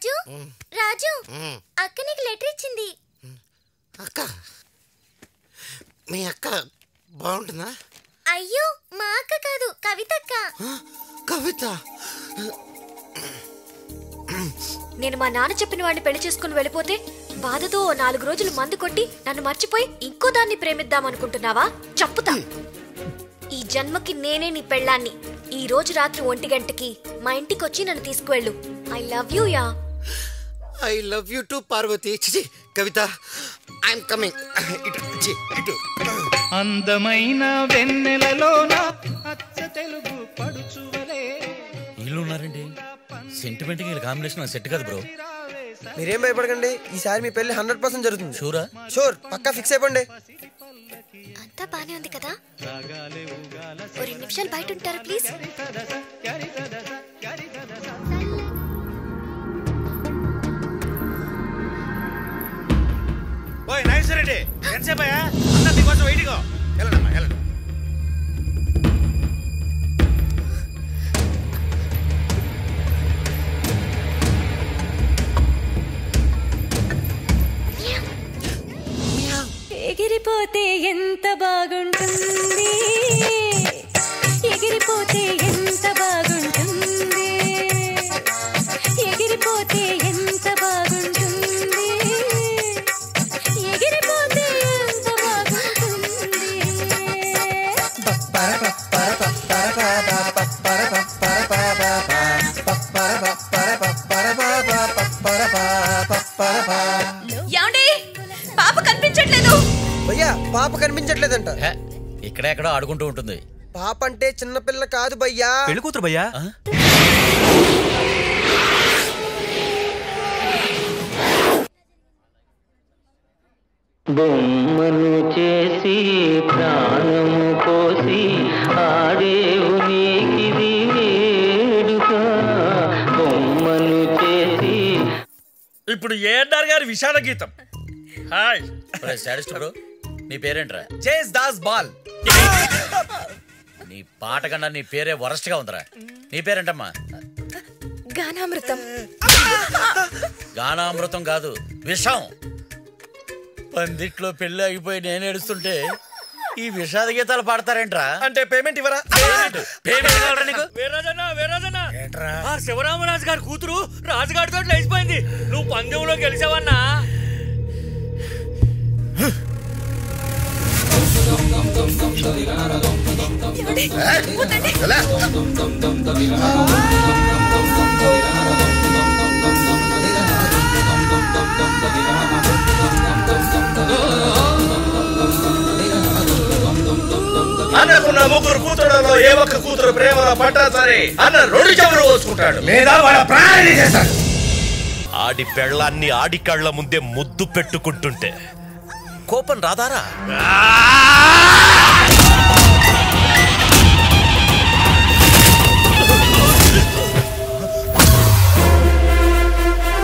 రాజు రాజు అక్క నీకు లెటర్ ఇచ్చింది. అక్క మీ అక్క బాగుంటుందా? అయ్యో మా అక్క కాదు, కవిత అక్క. కవిత? నేను మా నాన్న చెప్పిన వాడిని పెళ్లి చేసుకుని వెళ్ళిపోతే బాధతో 4 రోజులు మందు కొట్టి నన్ను మర్చిపోయి ఇంకో దాన్ని ప్రేమిద్దామనుకుంటున్నావా? చంపుతా. ఈ జన్మకి నేనే నీ పెళ్ళాన్ని. ఈ రోజు రాత్రి 1 గంటకి మా ఇంటికి వచ్చి నన్ను తీసుకువెళ్ళు. I love you ya. I love you too Parvati. చిచి కవిత, ఐఎమ్ కమింగ్. ఇటు అందమైన వెన్నెలలోన అచ్చ తెలుగు పడుచువలే. వీళ్ళు ఉన్నారండి. సెంటిమెంట్ వీళ్ళ కాంబినేషన్ సెట్ కాదు బ్రో. మీరేం భయపడకండి, ఈసారి మీ పెళ్లి 100% జరుగుతుంది. షూరా? షూర్, పక్కా ఫిక్స్ అయిపోండి. అంతా బానే ఉంది కదా? 2 నిమిషాలు బయట ఉంటారా ప్లీజ్? ఓయ్ నైస్ రెడీ. ఎంతసేపు అయ్యా? అన్న నీకోసం వెయిటింగ్. వెళ్ళండమ్మా వెళ్ళండి. ఎగిరిపోతే ఎంత బాగుంటుంది, ఎగిరిపోతే ఎంత బాగుంటుంది, ఎగిరిపోతే ఎంత బాగుంటుంది, ఎగిరిపోతే ఎంత బాగుంటుంది. ఏమండి, పాప కనిపించట్లేదు. భయ్యా పాప కనిపించట్లేదంట. ఇక్కడెక్కడో ఆడుకుంటూ ఉంటుంది. పాప అంటే చిన్నపిల్ల కాదు భయ్యా, పెళ్లి కూతురు భయ్యా. బొమ్మను చేసి ప్రాణము పోసి ఆడేవు నీకిది వేడుక. బొమ్మను చేసి. ఇప్పుడు ఏఆర్ గారి విషాద గీతం. హాయ్ సాడిస్ట్ బ్రో, నీ పేరేంట్రా? చేస్ దాస్ బాల్. నీ పాట కన్నా నీ పేరే వరస్ట్ గా ఉందిరా. నీ పేరేంటమ్మా? గానామృతం. గానామృతం కాదు, విషం. పందిట్లో పెళ్లి ఆగిపోయి నేను ఏడుస్తుంటే ఈ విషాద గీతాలు పాడతారేంట్రా? అంటే పేమెంట్ ఇవ్వరా? శివరామరాజు గారి కూతురు రాజుగారితో లేచిపోయింది. నువ్వు పందెంలో గెలిచావన్నా. అన్నకున్న 3 కూతురులో ఏ ఒక్క కూతురు ప్రేమలో పట్టా సరే అన్న 2 చెవులు కోసుకుంటాడు, లేదా వాళ్ళ ప్రాణాన్ని చేస్తాడు. ఆడి పెళ్ళాన్ని ఆడి కళ్ళ ముందే ముద్దు పెట్టుకుంటుంటే కోపం రాదారా?